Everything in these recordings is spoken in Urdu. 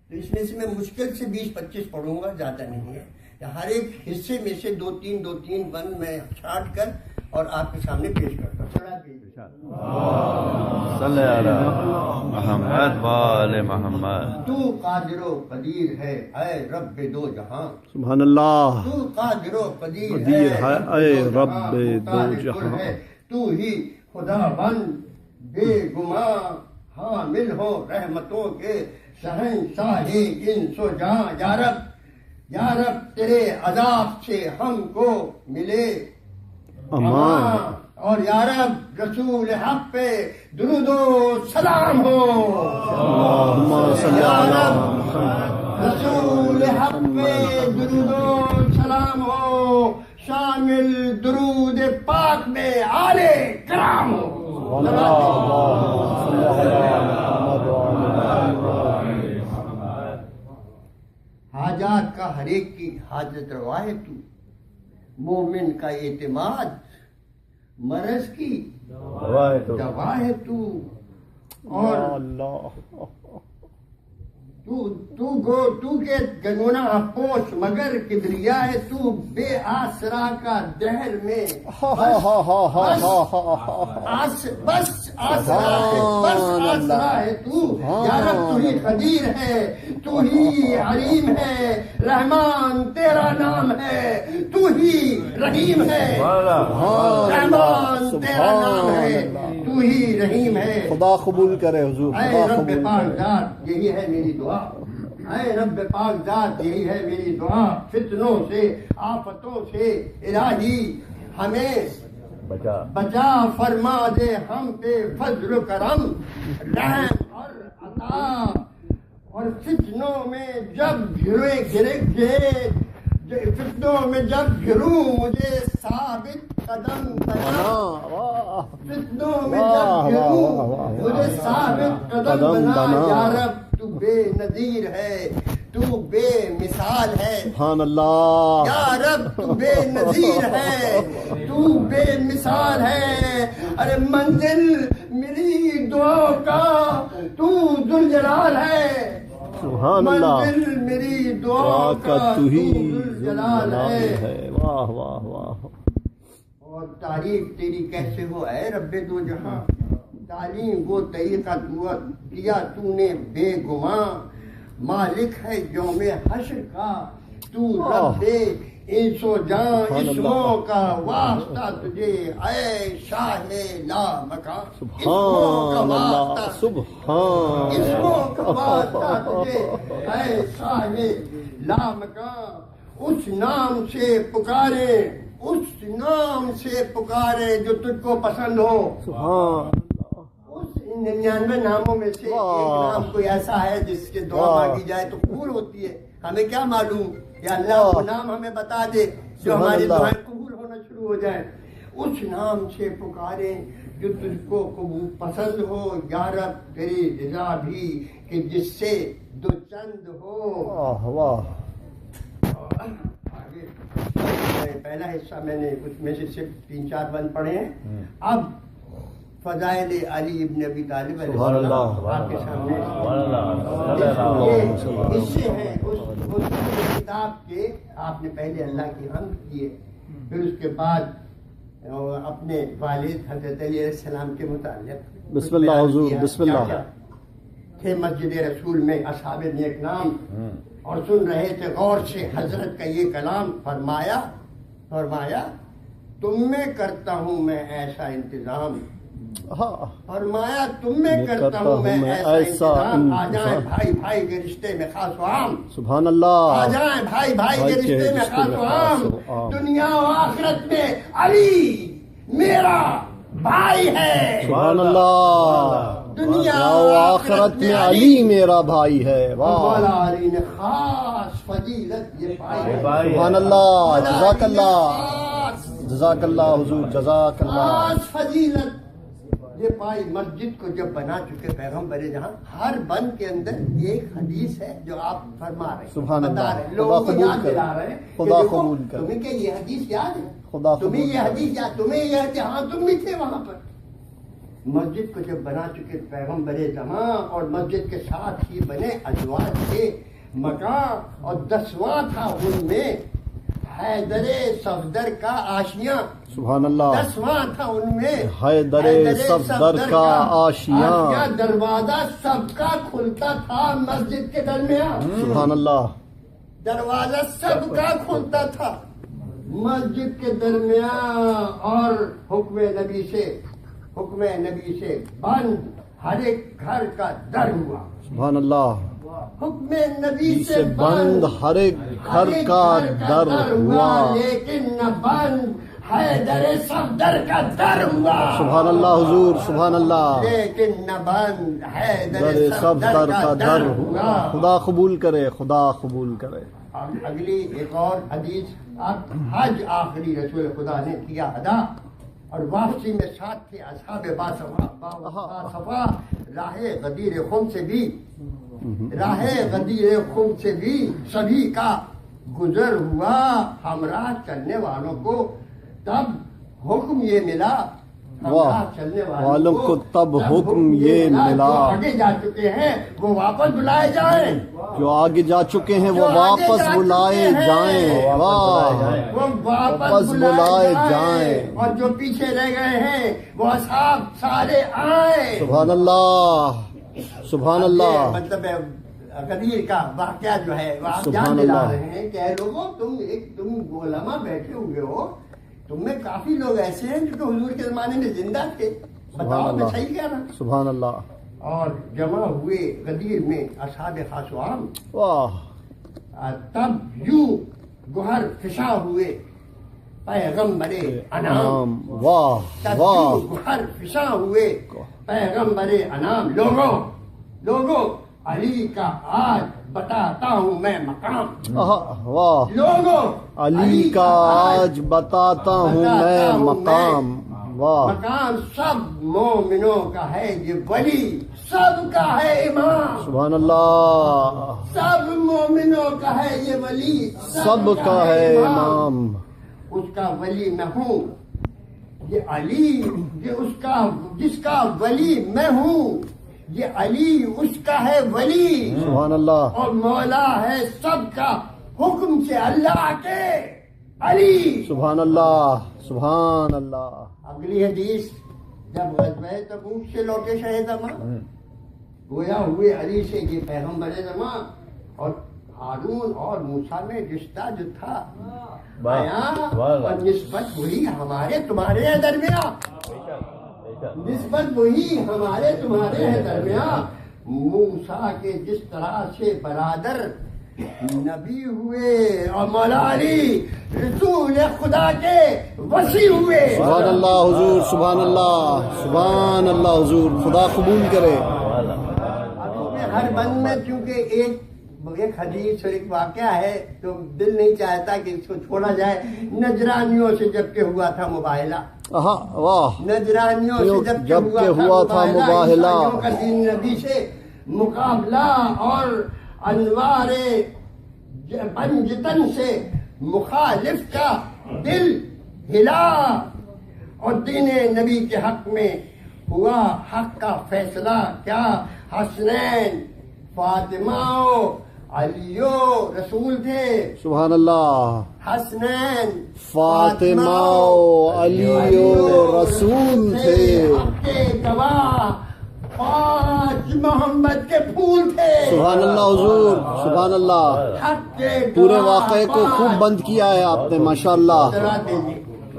تو اس میں سے میں مشکل سے 20-25 پڑھوں گا، زیادہ نہیں ہے. ہر ایک حصے میں سے 2-3 بند میں چھانٹ کر اور آپ کے سامنے پیش کرتا ہوں. صلی علی محمد و آل محمد. تو قادر و قدیر ہے اے رب دو جہاں. سبحان اللہ. تو قادر و قدیر ہے اے رب دو مالک جہاں. ہے تو ہی خدا بند بے گماں حامل ہو رحمتوں کے شہنشاہ انس و جہاں. یا رب تیرے عذاب سے ہم کو ملے امان. اور یا رب رسول حق پہ درود و سلام ہو. اللہم صلی یا علی رب محمد. رسول حق پہ درود و سلام ہو. شامل درود پاک میں آل کرام ہو. حاجات کا ہر ایک کی حاجت روا ہے تو. مومن کا اعتماد مرض کی دوا ہے تو. اور اللہ. تو کے گنگنا پوش مگر کبریا ہے تو. بے آسرا کا دہر میں بس آسرا ہے تو. یا رب تو ہی قدیر ہے، تو ہی علیم ہے، رحمان تیرا نام ہے. تو ہی رحیم ہے، رحمان تیرا نام ہے، تو ہی رحیم ہے. خدا قبول کرے حضور. اے خدا رب قبول پاک کرے. ذات یہی ہے میری دعا. اے رب پاک ذات یہی ہے میری دعا. فتنوں سے آفتوں سے الہی ہمیں بچا فرما دے. ہم پہ فضل و کرم رحم اور عطا. اور فتنوں میں جب فتنوں میں جب گروں مجھے ثابت قدم بنا. فتنوں میں جب گروں مجھے ثابت قدم بنا. یا رب تو بے نظیر ہے، تو بے مثال ہے. سبحان اللہ. یا رب تو بے نظیر ہے، تو بے مثال ہے. ارے منزل میری دعا کا تو ذوالجلال ہے. سبحان اللہ. منزل میری دعا کا تو ہی ذوالجلال ہے. واہ واہ واہ. اور تعریف تیری کیسے ہو اے رب دو جہاں. تعلیم وہ طریقہ کیا تو نے بے گماں. مالک ہے یوم حشر کا تو رب انس و جاں. اسموں کا واسطہ تجھے اے شاہ لا مکان. سبحان اللہ. سبحان. اسموں کا واسطہ تجھے اے شاہ لا مکان. اس نام سے پکارے، اس نام سے پکارے جو تجھ کو پسند ہو. سبحان. اس 99 ناموں میں سے ایک نام کوئی ایسا ہے جس کے دعا مانگی جائے تو قبول ہوتی ہے. ہمیں کیا معلوم یا اللہ وہ نام ہمیں بتا دے جو ہماری دعائیں قبول ہونا شروع ہو جائیں. اس نام سے پکارے جو تجھ کو قبول پسند ہو. یا رب تیری رضا بھی کہ جس سے دو چند ہو. واہ واہ. پہلا حصہ میں نے اس میں سے صرف 3-4 بند پڑھے ہیں. اب فضائل علی ابن ابی طالب علیہ السلام آپ کے سامنے یہ حصے ہیں اس کتاب کے. آپ نے پہلے اللہ کی حمد کیے، پھر اس کے بعد اپنے والد حضرت علی علیہ السلام کے متعلق بسم اللہ حضور. بسم اللہ. تھے مسجد رسول میں اصحاب نیک نام اور سن رہے تھے غور سے حضرت کا یہ کلام. فرمایا تم میں کرتا ہوں میں ایسا انتظام. فرمایا تم میں کرتا ہوں میں ایسا انتظام. آ جائیں بھائی بھائی کے رشتے میں خاص و عام. سبحان اللہ. آ جائیں بھائی بھائی کے رشتے میں خاص و عام. دنیا و آخرت میں علی میرا بھائی ہے. سبحان اللہ. دنیا و آخرت میں علی میرا بھائی ہے. مولا علی نے خاص فضیلت یہ پائی ہے. سبحان اللہ. جزاک اللہ. جزاک اللہ حضور. جزاک اللہ. خاص فضیلت یہ پائی. مسجد کو جب بنا چکے پیغمبر جہاں ہر بند کے اندر ایک حدیث ہے جو آپ فرما رہے ہیں. سبحان اللہ. بتا رہے ہیں لوگوں کو یاد دلا رہے ہیں. خدا قبول کرے. تمہیں کہ یہ حدیث یاد ہے؟ خدا تمہیں یہ حدیث یاد؟ تمہیں یہ ہاں تم بھی تھے وہاں پر. مسجد کو جب بنا چکے پیغمبر زمان اور مسجد کے ساتھ ہی بنے ازواج کے مکان اور 10واں تھا ان میں حیدر صفدر کا آشیاں. سبحان اللہ. 10واں تھا ان میں حیدر صفدر کا آشیاں. دروازہ سب کا کھلتا تھا مسجد کے درمیان. سبحان اللہ. دروازہ سب کا کھلتا تھا مسجد کے درمیان اور حکم نبی سے بند ہر ایک گھر کا در ہوا. سبحان اللہ. حکم نبی سے بند ہر ایک گھر کا در ہوا لیکن نہ بند حیدر صفدر کا در ہوا. سبحان اللہ حضور. سبحان اللہ. لیکن نہ بند حیدر صفدر کا در ہوا. خدا قبول کرے. خدا قبول کرے. اگلی ایک اور حدیث. حج آخری رسول خدا نے کیا ادا اور واپسی میں ساتھ تھے اصحاب باصفا. راہ غدیر خم سے بھی سبھی کا گزر ہوا ہمراہ چلنے والوں کو تب حکم یہ ملا. چلنے والوں کو تب حکم یہ ملا. آگے جا چکے ہیں وہ واپس بلائے جائیں. جو آگے جا چکے ہیں وہ واپس بلائے جائیں. واہ. وہ واپس بلائے جائیں اور جو پیچھے رہ گئے ہیں وہ اصحاب سارے آئے. سبحان اللہ. سبحان اللہ. مطلب غدیر کا واقعہ جو ہے وہ آپ سبحان جان دلا اللہ. رہے ہیں کہ اے لوگوں تم علماء بیٹھے ہوئے ہو, تم میں کافی لوگ ایسے ہیں جو کہ حضور کے زمانے میں زندہ تھے. بتاؤ میں صحیح کہہ رہا ہوں. سبحان اللہ. اور جمع ہوئے غدیر میں اصحاب خاص و عام. واہ. تب یوں گوہر فشاں ہوئے پیغمبر انعام. واہ تب واہ. یوں گوہر فشاں ہوئے پیغمبر انعام. لوگوں علی کا آج بتاتا ہوں میں مقام. واہ. لوگوں علی کا آج بتاتا ہوں میں مقام. واہ. مقام سب مومنوں کا ہے یہ ولی, سب کا ہے امام. سبحان اللہ. سب مومنوں کا ہے یہ ولی, سب کا ہے امام. اس کا ولی میں ہوں. یہ علی یہ اس کا جس کا ولی میں ہوں. یہ علی اس کا ہے ولی. سبحان اللہ. اور مولا ہے سب کا حکم سے اللہ کے علی. سبحان اللہ. سبحان اللہ. اگلی حدیث. جب غزوہ تبوک سے لوٹے شاہ زمان گویا ہوئے علی سے یہ پیغمبر زمان اور ہارون اور موسیٰ میں رشتہ جو تھا اور نسبت وہی ہمارے تمہارے درمیان. نسبت وہی ہمارے تمہارے درمیان. موسیٰ کے جس طرح سے برادر نبی ہوئے اور مولا علی رسول خدا کے وصی ہوئے. سبحان اللہ حضور. سبحان اللہ. سبحان اللہ حضور. خدا قبول کرے. اب اس میں ہر بند میں چونکہ ایک حدیث اور ایک واقعہ ہے تو دل نہیں چاہتا کہ اس کو چھوڑا جائے. نجرانیوں سے جب کہ ہوا تھا مباہلہ. واہ. نجرانیوں سے جب کہ ہوا تھا مباہلہ. عیسائیوں کا دین نبی سے مقابلہ اور انوار پنجتن سے مخالف کا دل ہلا اور دین نبی کے حق میں ہوا حق کا فیصلہ. کیا حسنین فاطمہ علیو رسول تھے. سبحان اللہ. حسنین فاطمہ علیو رسول تھے. حق کے گواہ 5 محمد کے پھول تھے. سبحان اللہ حضور. سبحان اللہ. حق کے پورے واقعے کو خوب بند کیا ہے آپ نے. ماشاءاللہ.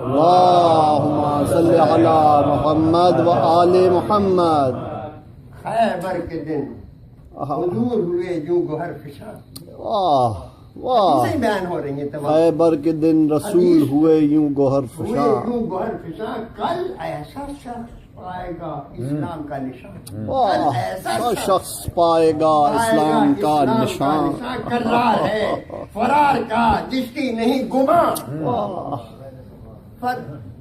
اللہم صلی علی محمد و آل محمد. خیبر کے دن حضور ہوئے یوں گوہر فشاں. واہ واہ. صحیح بیان ہو رہی ہیں تمام. خیبر کے دن رسول ہوئے یوں گوہر فشاں. یوں گوہر فشاں. کل ایسا شخص پائے گا اسلام کا نشان. واہ. ایسا شخص پائے گا اسلام کا نشان. کرار ہے فرار کا جس کی نہیں گمان.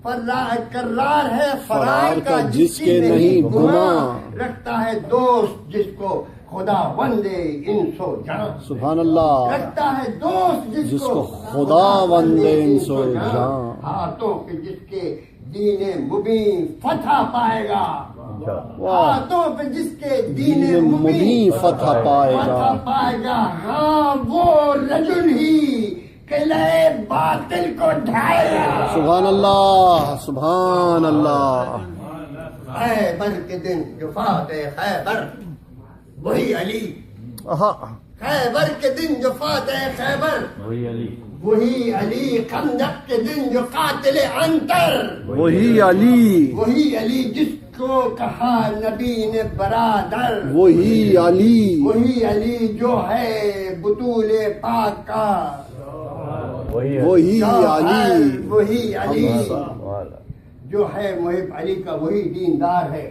کرار ہے فرار کا جس کی نہیں گمان. رکھتا ہے دوست جس کو خدا وندے انسو جان. سبحان اللہ. رکھتا ہے دوست جس کو خدا وندے انسو جان. ہاتھوں کے جس کے دین مبین فتح پائے گا. ہاتھوں پہ جس کے دین مبین فتح پائے گا ہاں وہ رجل ہی قلعے باطل کو ڈھائے گا. سبحان اللہ سبحان اللہ. خیبر کے دن جو فاتح خیبر وہی علی. خیبر کے دن جو فاتح خیبر وہی علی. خندق کے دن جو قاتل عنتر وہی علی. وہی علی جس کو کہا نبی نے برادر. وہی علی. وہی علی جو ہے بطول پاک کا. وہی علی. وہی علی جو ہے محب علی کا وہی دیندار ہے.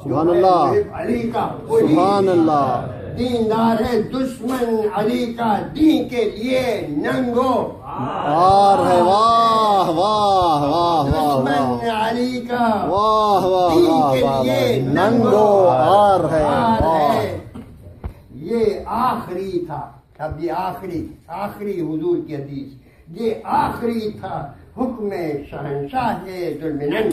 سبحان اللہ. محب علی کا وہی سبحان اللہ. دیندار ہے. دشمن علی کا دین کے لیے ننگو آر ہے. واہ واہ واہ واہ دشمن علی کا واہ واہ دین واہ کے واہ لیے ننگو آر ہے. یہ آخری تھا. اب یہ آخری حضور کی حدیث. یہ آخری تھا حکم شہنشاہ ذوالمنن.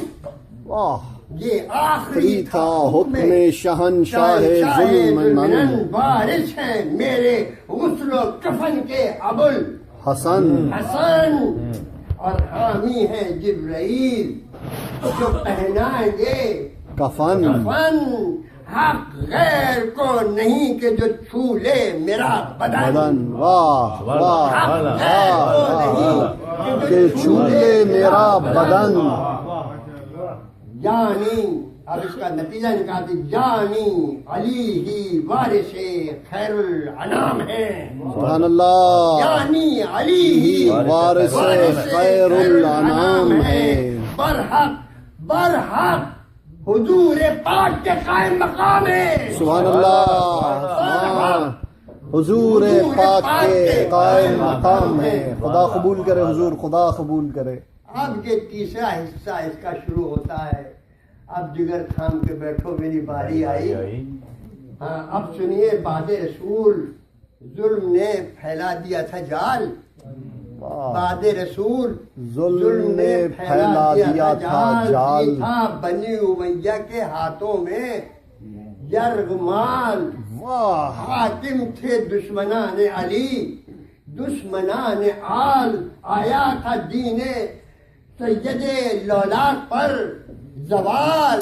واہ. یہ آخری تھا حکم شہنشاہ ذوالمنن. وارث ہیں میرے غسل و کفن کے حسن. اور حامی ہیں جبرائیل جو پہنائیں گے کفن. حق غیر کو نہیں کہ جو چھو لے میرا بدن. واہ واہ واہ کہ چھو لے میرا بدن. یعنی اب اس کا نتیجہ نکالتے یعنی علی ہی وارث خیر الانام ہے. سبحان اللہ. یعنی علی ہی وارث خیر الانام ہے. برحق حضور پاک کے قائم مقام ہے. سبحان اللہ. حضور پاک کے قائم مقام ہے. خدا قبول کرے حضور. خدا قبول کرے. اب یہ تیسرا حصہ اس کا شروع ہوتا ہے. اب جگر تھام کے بیٹھو میری باری آئی. ہاں اب سنیے بعد رسول ظلم نے پھیلا دیا تھا جال. بعد رسول ظلم نے پھیلا دیا تھا جال. تھا بنی امیہ کے ہاتھوں میں یرغمال. حاکم تھے دشمنان علی دشمنان آل. آیا تھا دین سید لولاک پر زوال.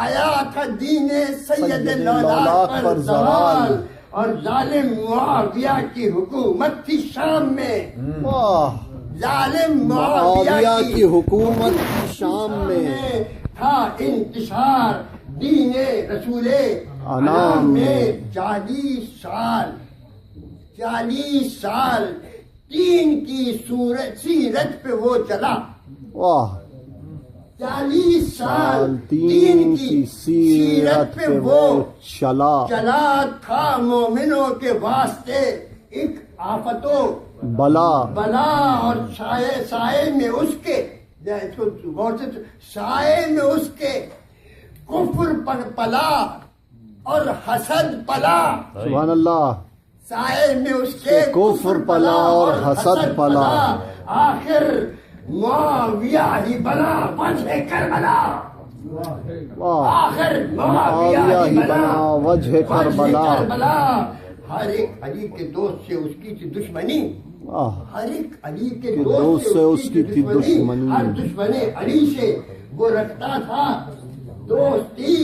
آیا تھا دین سید لولاک پر زوال. اور ظالم معاویہ کی حکومت تھی شام میں. ظالم معاویہ کی حکومت شام میں تھا انتشار دین رسول انام میں. 40 سال دین کی سیرت پہ وہ چلا. 40 سال دین کی سیرت پہ وہ چلا تھا. مومنوں کے واسطے ایک آفت و بلا. اور سائے میں اس کے سائے میں اس کے کفر پر پلا اور حسد پلا. سبحان اللہ. سائے میں اس کے کفر پلا اور حسد پلا. آخر معاویہ ہی بنا وجہ کربلا. آخر معاویہ ہی بنا وجہ کربلا. ہر ایک علی کے دوست سے اس کی تھی دشمنی. ہر ایک علی کے دوست سے اس کی تھی دشمنی. ہر دشمن علی سے وہ رکھتا تھا دوستی.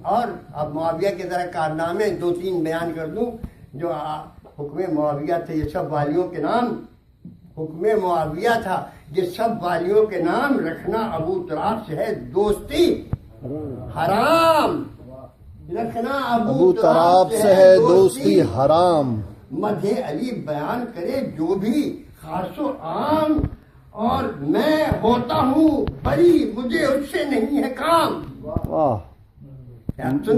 اور اب معاویہ کے ذرا کارنامے 2-3 بیان کر دوں جو حکم معاویہ تھے. یہ سب والیوں کے نام حکم معاویہ تھا. یہ سب والیوں کے نام رکھنا ابو تراب سے ہے دوستی حرام. رکھنا ابو تراب سے ہے دوستی حرام. مدح علی بیان کرے جو بھی خاص و عام. اور میں ہوتا ہوں بری مجھے اس سے نہیں ہے کام.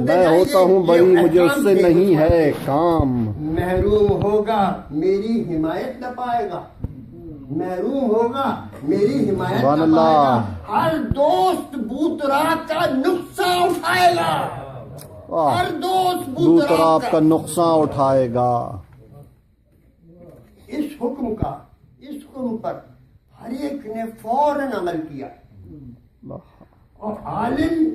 میں ہوتا ہوں بری مجھے اس سے نہیں ہے کام. محروم ہوگا میری حمایت نہ پائے گا. محروم ہوگا میری حمایت نہ پائے گا. ہر دوست بوتراب کا نقصان اٹھائے گا. ہر دوست بوتراب کا نقصان اٹھائے گا. اس حکم پر ہر ایک نے فوراً عمل کیا. اور عالم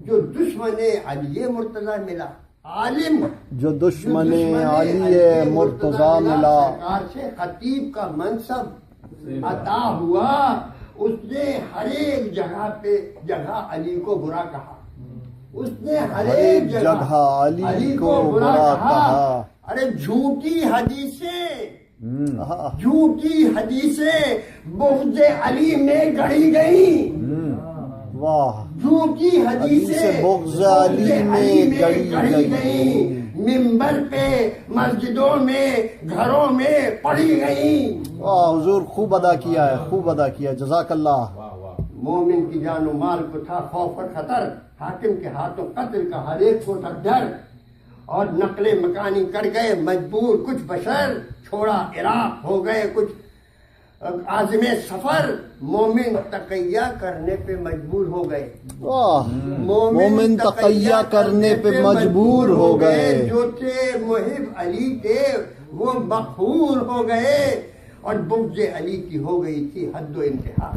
جو دشمن علی مرتضی ملا، عالم جو دشمن علی مرتضی ملا، سرکار سے خطیب کا منصب عطا ہوا، اس نے ہر ایک جگہ علی کو برا کہا، اس نے ہر ایک جگہ علی کو برا کہا۔ ارے جھوٹی حدیثیں بغض علی میں گڑھی گئیں، واہ، جھوٹی حدیثیں بغض علی میں گڑھی گئیں، ممبر پہ، مسجدوں میں، گھروں میں پڑھی گئیں۔ واہ حضور، خوب ادا کیا ہے، خوب ادا کیا، جزاک اللہ۔ مومن کی جان و مال کو تھا خوف اور خطر، حاکم کے ہاتھوں قتل کا ہر ایک کو تھا ڈر، اور نقل مکانی کر گئے مجبور کچھ بشر، چھوڑا عراق ہو گئے کچھ عازم سفر، مومن تقیہ کرنے پہ مجبور ہو گئے، واہ، مومن تقیہ کرنے پہ مجبور ہو گئے، جو تھے محب علی کے وہ مقہور ہو گئے، اور بغض علی کی ہو گئی تھی حد و انتہا۔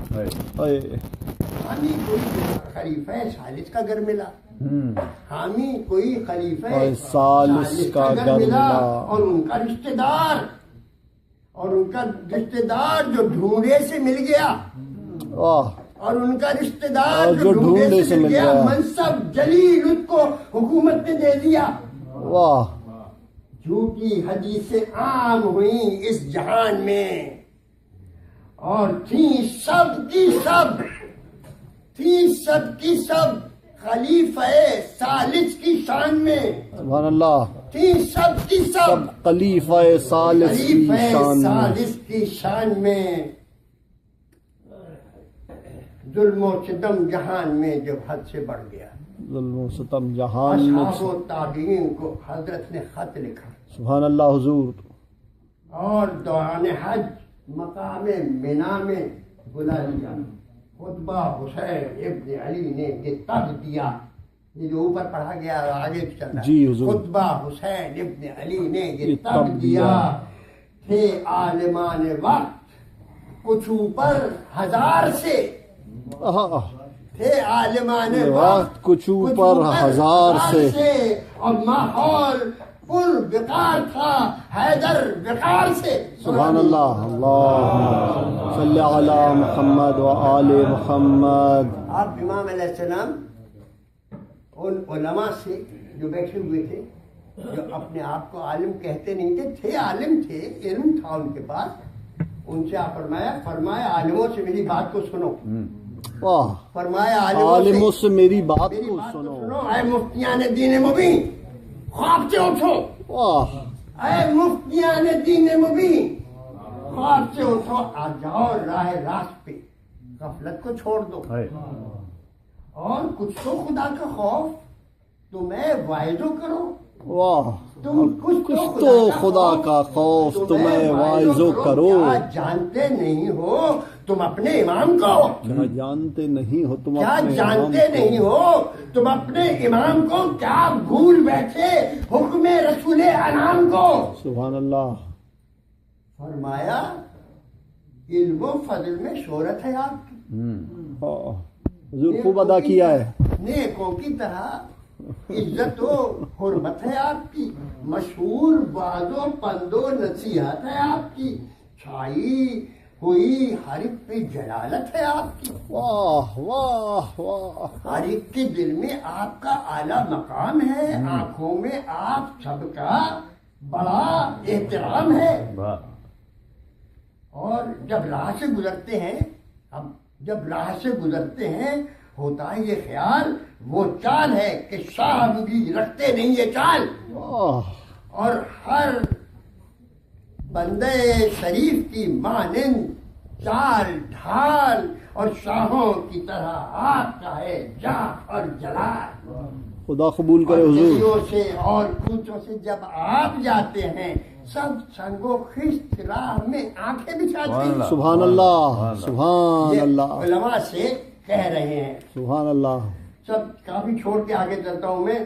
حامی کوئی خلیفہ ثالث کا گھر ملا، حامی کوئی خلیفہ ثالث کا گھر ملا، اور ان کا رشتہ دار جو ڈھونڈے سے مل گیا، اور ان کا رشتہ دار جو ڈھونڈے سے مل گیا، منصب جلیل اس کو حکومت نے دے دیا۔ واہ، جھوٹی حدیثیں عام ہوئیں اس جہان میں، اور تھیں سب کی سب خلیفہ ثالث کی شان میں، سبحان اللہ، تھیں سب کی سب خلیفہ ثالث کی شان میں۔ ظلم و ستم جہان میں جب حد سے بڑھ گیا، ظلم و ستم جہان میں، اصحاب و تابعین کو حضرت نے خط لکھا، سبحان اللہ حضور، اور دوران حج مقام منا میں بلا لیا، خطبہ حسین ابن علی نے یہ تب دیا، یہ جو اوپر پڑھا گیا آگے چل رہا ہے، جی حضور، خطبہ حسین ابن علی نے یہ تب دیا، تھے عالمان وقت کچھ اوپر ہزار سے، تھے عالمان وقت کچھ اوپر ہزار سے، اور ماحول پر وقار تھا حیدر وقار سے۔ سبحان اللہ، اللہم صلی علی محمد و آل محمد۔ آپ امام علیہ السلام ان علماء سے جو بیٹھے ہوئے تھے، جو اپنے آپ کو عالم کہتے نہیں تھے عالم تھے، علم تھا ان کے پاس، ان سے آپ فرمایا عالموں سے میری بات کو سنو، واہ، فرمایا عالموں سے میری بات کو سنو، اے مفتیان دین مبین خواب سے اٹھو، واہ، اے مفتیان دین مبین خواب سے اٹھو، آ جاؤ راہ راست پہ، غفلت کو چھوڑ دو، اور کچھ تو خدا کا خوف تمہیں واعظ کرو، واہ، تم کچھ تو خدا کا خوف تمہیں واعظ کرو، کیا جانتے نہیں ہو تم اپنے امام کو، کیا جانتے نہیں ہو تم کیا اپنے جانتے نہیں ہو تم اپنے امام کو، کیا بھول بیٹھے حکم رسول انعام کو۔ سبحان اللہ، فرمایا علم و فضل میں شہرت ہے آپ کی، حضور خوب ادا کیا ہے، نیکوں کی طرح عزت و حرمت ہے آپ کی، مشہور باز و پند و نصیحت ہے آپ کی، چھائی ہوئی ہر ایک پہ جلالت ہے آپ کی، واہ واہ واہ، ہر ایک کے دل میں آپ کا اعلیٰ مقام ہے، آنکھوں میں آپ سب کا بڑا احترام ہے، اور جب راہ سے گزرتے ہیں ہوتا ہے یہ خیال، وہ چال ہے کہ شاہ بھی رکھتے نہیں یہ چال، اور ہر بندے شریف کی مانند چال ڈھال، اور شاہوں کی طرح آپ کا ہے جاہ اور جلال، خدا قبول کرے حضور، ندیوں سے اور کوچوں سے جب آپ جاتے ہیں سب سنگ و خشت راہ میں آنکھیں بچھاتے ہیں، سبحان اللہ، سبحان یہ اللہ، علماء سے کہہ رہے ہیں، سبحان اللہ، سب کافی چھوڑ کے آگے چلتا ہوں میں،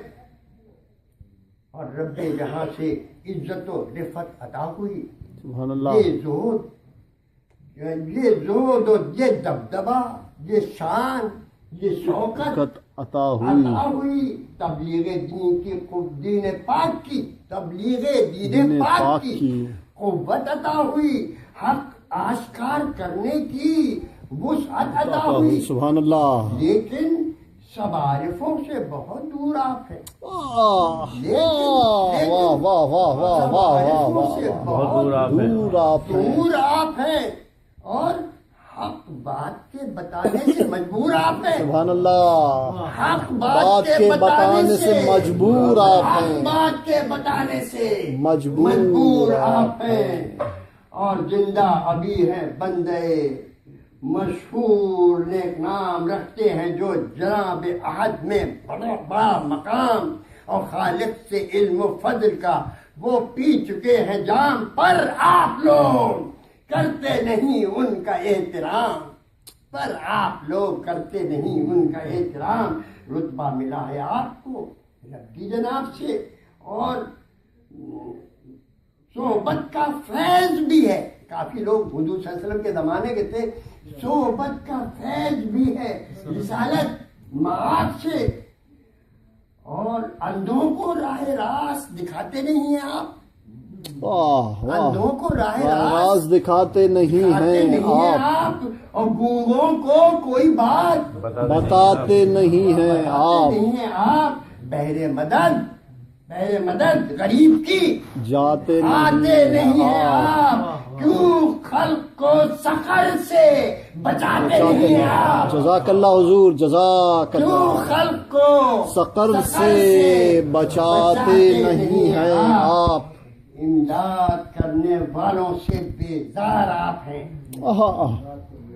اور رب جہاں سے عزت و رفعت عطا ہوئی، سبحان اللہ، یہ زہد و یہ دبدبہ، یہ شان، یہ شوکت عطا ہوئی عطا ہوئی تبلیغ دین کی دین پاک کی تبلیغ دین دین پاک پاک کی کی قوت عطا ہوئی حق آشکار کرنے کی وسعت عطا ہوئی سبحان اللہ لیکن سب عارفوں سے بہت دور آپ ہیں واہ واہ واہ واہ واہ واہ واہ واہ بہت دور آپ ہیں دور آپ ہیں دور آپ ہیں اور حق بات کے بتانے سے مجبور آپ ہیں سبحان اللہ حق بات کے بتانے سے مجبور آپ حق ہیں بات کے بتانے سے مجبور آپ ہیں اور زندہ ابھی ہے بندے مشہور نیک نام رکھتے ہیں جو جناب احد میں بڑا مقام اور خالق سے علم و فضل کا وہ پی چکے ہیں جام پر آپ لوگ کرتے نہیں ان کا احترام پر آپ لوگ کرتے نہیں ان کا احترام رتبہ ملا ہے آپ کو ربی جناب سے اور صحبت کا فیض بھی ہے کافی لوگ حضور صلی اللہ علیہ وسلم کے زمانے کے تھے صحبت کا فیض بھی ہے رسالت معاد سے اور اندھوں کو راہ راست دکھاتے نہیں ہیں آپ واہ اندھوں واہ کو راہ راز راست دکھاتے نہیں دکھاتے ہیں نہیں ہیں آپ آپ اور گونگوں کو کوئی بات بتاتے نہیں ہیں آپ نہیں ہیں آپ بہر مدد غریب کی جاتے آتے نہیں ہیں آپ آپ کیوں خلق کو سخر سے بچاتے نہیں ہیں آپ جزاک اللہ حضور جزاک کیوں اللہ خلق کو سقر سے بچاتے نہیں ہیں آپ امداد کرنے والوں سے بیزار آپ ہیں آہا،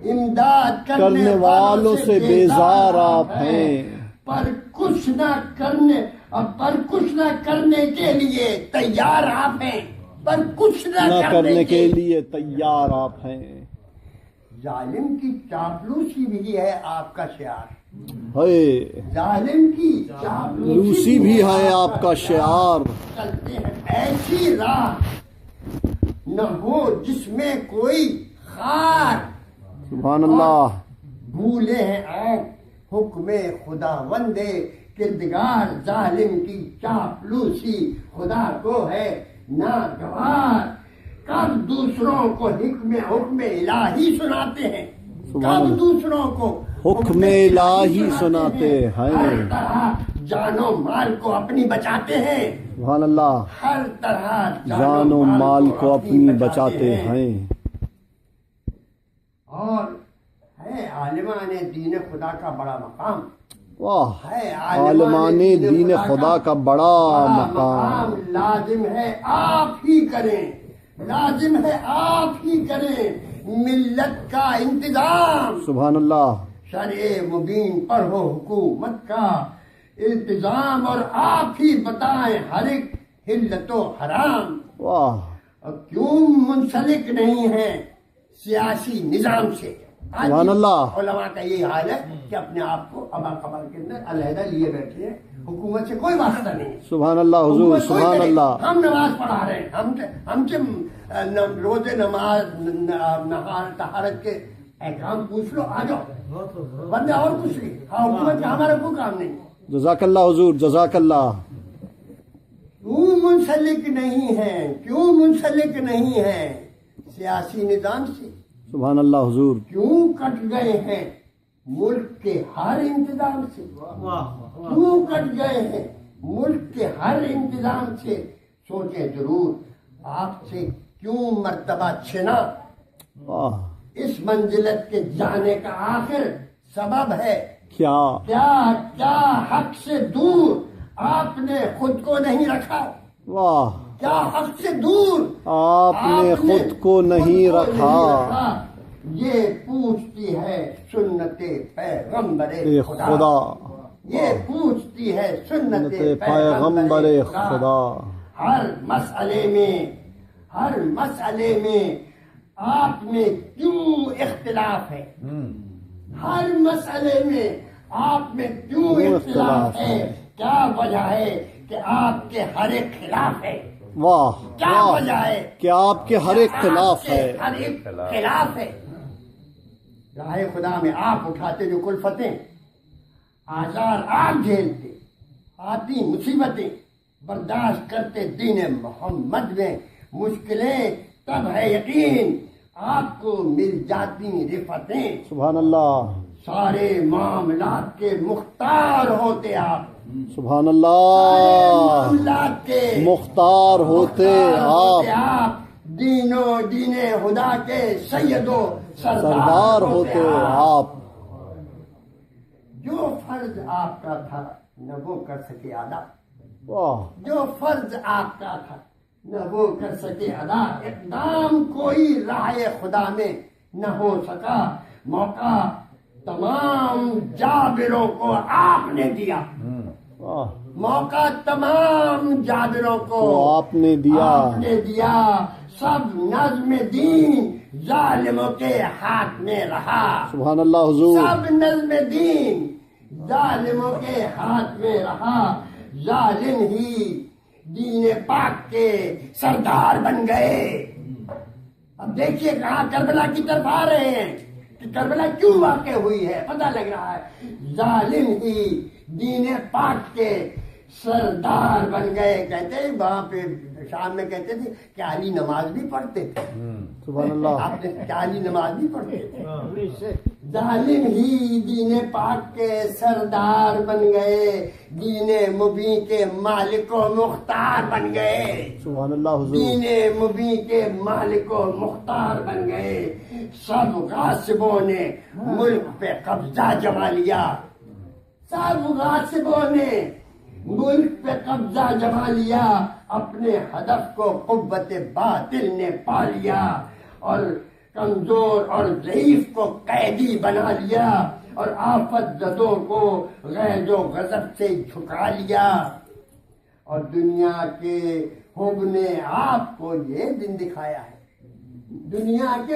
امداد کرنے والوں سے بیزار آپ ہیں پر کچھ نہ کرنے کے لیے تیار آپ ہیں پر کچھ نہ کرنے کے لیے تیار آپ ہیں ظالم کی چاپلوسی بھی ہے آپ کا شعار ہے ظالم کی لوسی بھی ہے آپ کا شعار چلتے ہیں ایسی راہ نہ ہو جس میں کوئی خار سبحان اللہ بھولے ہیں آپ حکم خدا وندے کردگار ظالم کی چاپلوسی خدا کو ہے ناگوار کب دوسروں کو حکم الہی سناتے ہیں کب دوسروں کو حکم الہی سناتے ہر ہیں طرح جان و مال کو اپنی بچاتے ہیں سبحان اللہ ہر طرح جان و مال کو اپنی بچاتے ہیں اور ہے عالمان دین خدا کا بڑا مقام واہ ہے عالمان دین خدا کا بڑا مقام لازم ہے آپ ہی کریں لازم ہے آپ ہی کریں ملت کا انتظام سبحان اللہ شرع مبین پر ہو حکومت کا التزام اور آپ ہی بتائیں ہر ایک حلت و حرام واہ اور کیوں منسلک نہیں ہے سیاسی نظام سے سبحان اللہ علماء کا یہی حال ہے کہ اپنے آپ کو ابا قبر کے اندر علیحدہ لیے بیٹھے ہیں حکومت سے کوئی واسطہ نہیں ہے سبحان اللہ حضور حکومت کوئی سبحان کرے، اللہ ہم نماز پڑھا رہے ہیں ہم سے روزے نماز نہار طہارت کے احکام پوچھ لو آ جاؤ ورنہ اور کچھ نہیں حکومت کا ہمارا کوئی کام نہیں جزاک اللہ حضور جزاک اللہ کیوں منسلک نہیں ہے سیاسی نظام سے سبحان اللہ حضور کیوں کٹ گئے ہیں ملک کے ہر انتظام سے کیوں کٹ گئے ہیں ملک کے ہر انتظام سے سوچیں ضرور آپ سے کیوں مرتبہ چھنا واہ اس منزلت کے جانے کا آخر سبب ہے کیا کیا حق سے دور آپ نے خود کو نہیں رکھا واہ کیا حق سے دور آپ نے خود کو نہیں رکھا یہ پوچھتی ہے سنت پیغمبر خدا یہ پوچھتی ہے سنت پیغمبر خدا ہر مسئلے میں آپ میں کیوں اختلاف ہے ہر مسئلے میں آپ میں کیوں اختلاف ہے کیا وجہ ہے کہ آپ کے ہر ایک خلاف ہے واہ کیا وجہ ہے کہ آپ کے ہر ایک خلاف ہے ہر ایک خلاف ہے راہ خدا میں آپ اٹھاتے جو کلفتیں آزار آپ جھیلتے، آتی مصیبتیں برداشت کرتے، دین محمد میں مشکلیں تب ہے یقین، آپ کو مل جاتی رفتیں۔ سبحان اللہ، سارے معاملات کے مختار ہوتے آپ، سبحان اللہ، معاملات کے مختار ہوتے ہوتے آپ، آپ، دین خدا کے سید و سردار ہوتے آپ۔ جو فرض آپ کا تھا نہ وہ کر سکے ادا، واہ، جو فرض آپ کا تھا نہ وہ کر سکے ادا، اقدام کوئی راہ خدا میں نہ ہو سکا، موقع تمام جابروں کو آپ نے دیا، واہ، موقع تمام جابروں کو تو آپ نے دیا، آپ نے دیا، سب نظم دین ظالموں کے ہاتھ میں رہا، سبحان اللہ حضور، سب نظم دین ظالموں کے ہاتھ میں رہا، ظالم ہی دین پاک کے سردار بن گئے۔ اب دیکھیے کہاں کربلا کی طرف آ رہے ہیں کہ کربلا کیوں واقع ہوئی ہے، پتہ لگ رہا ہے، ظالم ہی دین پاک کے سردار بن گئے۔ کہتے ہیں وہاں پہ شام میں کہتے تھے کہ علی نماز بھی پڑھتے تھے، سبحان اللہ، آپ نے کیا علی نماز بھی پڑھتے تھے۔ ظالم ہی دین پاک کے سردار بن گئے، دین مبین کے مالک و مختار بن گئے، سبحان اللہ حضور، دین مبین کے مالک و مختار بن گئے۔ سب غاصبوں نے ملک پہ قبضہ جما لیا، سب غاصبوں نے ملک پہ قبضہ جما لیا، اپنے ہدف کو قوت باطل نے پا لیا، اور کمزور اور ضعیف کو قیدی بنا لیا، اور آفت زدوں کو غیظ و غضب سے جھکا لیا، اور دنیا کے حب نے آپ کو یہ دن دکھایا ہے، دنیا کے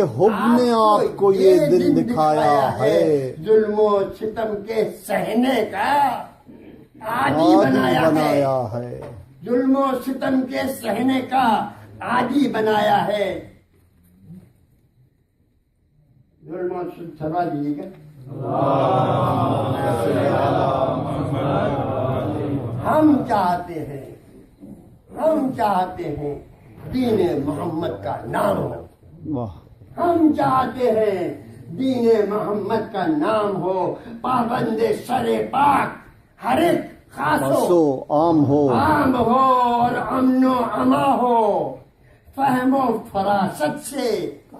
حب نے آپ کو یہ دن دکھایا ہے، ظلم و ستم کے سہنے کا عادی بنایا ہے، ظلم و ستم کے سہنے کا عادی بنایا ہے۔ ظلم و سبا دیجیے گا، ہم چاہتے ہیں دین محمد کا نام ہو، واہ، ہم چاہتے ہیں دین محمد کا نام ہو، پابند سر پاک ہر ایک خاص بسو عام ہو، عام ہو، اور امن و اما ہو، فہم و فراست سے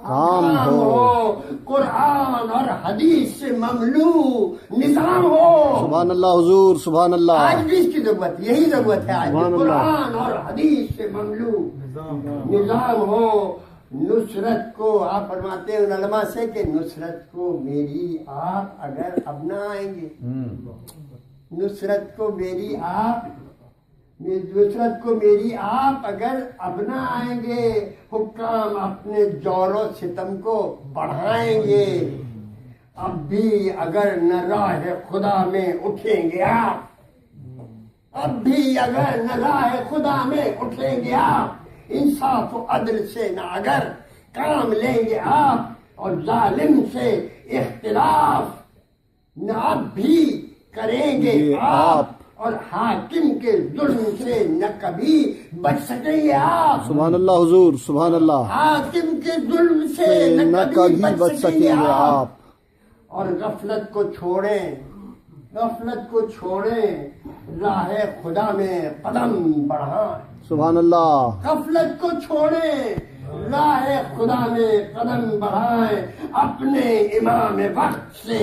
عام ہو، قرآن اور حدیث سے مملو نظام ہو۔ سبحان اللہ حضور، سبحان اللہ، آج بھی اس کی ضرورت، یہی ضرورت ہے آج بھی، سبحان اللہ، قرآن اور حدیث سے مملو نظام ہو۔ نصرت کو آپ فرماتے ہیں ان علماء سے کہ نصرت کو میری آپ اگر اب نہ آئیں گے، نصرت کو میری آپ اگر اب نہ آئیں گے، حکام اپنے جور و ستم کو بڑھائیں گے، اب بھی اگر نہ راہ خدا میں اٹھیں گے آپ، اب بھی اگر نہ راہ خدا میں اٹھیں گے آپ، انصاف و عدل سے نہ اگر کام لیں گے آپ، اور ظالم سے اختلاف نہ اب بھی کریں گے آپ، اور حاکم کے ظلم سے نہ کبھی بچ سکیں گے آپ، سبحان اللہ حضور، سبحان اللہ، حاکم کے ظلم سے نہ کبھی بچ سکیں گے آپ۔ اور غفلت کو چھوڑیں، راہ خدا میں قدم بڑھائیں، سبحان اللہ، غفلت کو چھوڑیں، راہ خدا میں قدم بڑھائیں، اپنے امام وقت سے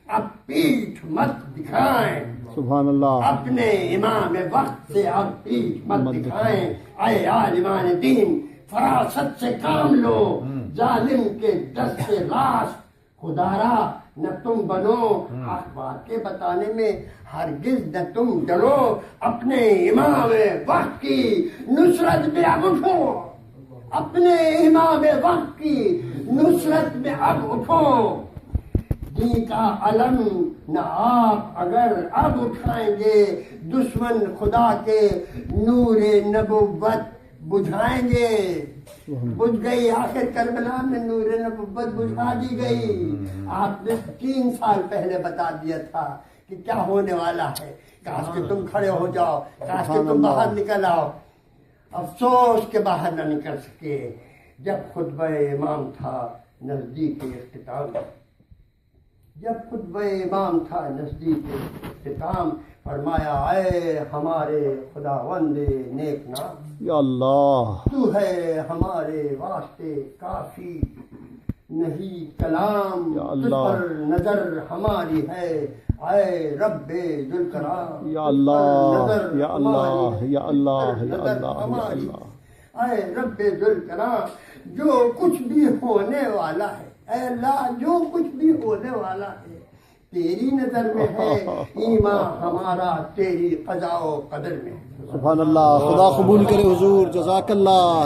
اب پیٹھ مت دکھائیں، سبحان اللہ، اپنے امام وقت سے اب پیٹھ مت دکھائیں، اے عالمان دین فراست سے کام لو، ظالم کے دست سے راست خدارا نہ تم بنو، حق باتیں بتانے میں ہرگز نہ تم ڈرو، اپنے امام وقت کی نصرت میں اب اٹھو، اپنے امام وقت کی نصرت میں اب اٹھو، دین کا علم نہ آپ اگر اب اٹھائیں گے، دشمن خدا کے نور نبوت بجھائیں گے، بجھ گئی آخر کربلا میں نور نبوت بجھا دی گئی. آپ نے 3 سال پہلے بتا دیا تھا کہ کیا ہونے والا ہے. کاش کہ تم کھڑے ہو جاؤ, کاش کہ تم باہر نکل آؤ. افسوس کے باہر نہ نکل سکے. جب خطبہ امام تھا نزدیک اختتام, جب خطبہ امام تھا نزدیک اختتام, فرمایا اے ہمارے خداوند نیک نام, یا اللہ تو ہے ہمارے واسطے کافی نہیں کلام, یا تجھ اللہ. پر نظر ہماری ہے اے رب ذوالکرام, یا اللہ نظر یا اللہ ہماری, یا اللہ تجھ پر یا نظر اللہ یا ہماری. اللہ. اے رب ذوالکرام, جو کچھ بھی ہونے والا ہے, اے اللہ جو کچھ بھی ہونے والا ہے تیری نظر میں ہے. ایمان ہمارا تیری قضاء و قدر میں. سبحان اللہ. خدا قبول کرے حضور, جزاک اللہ.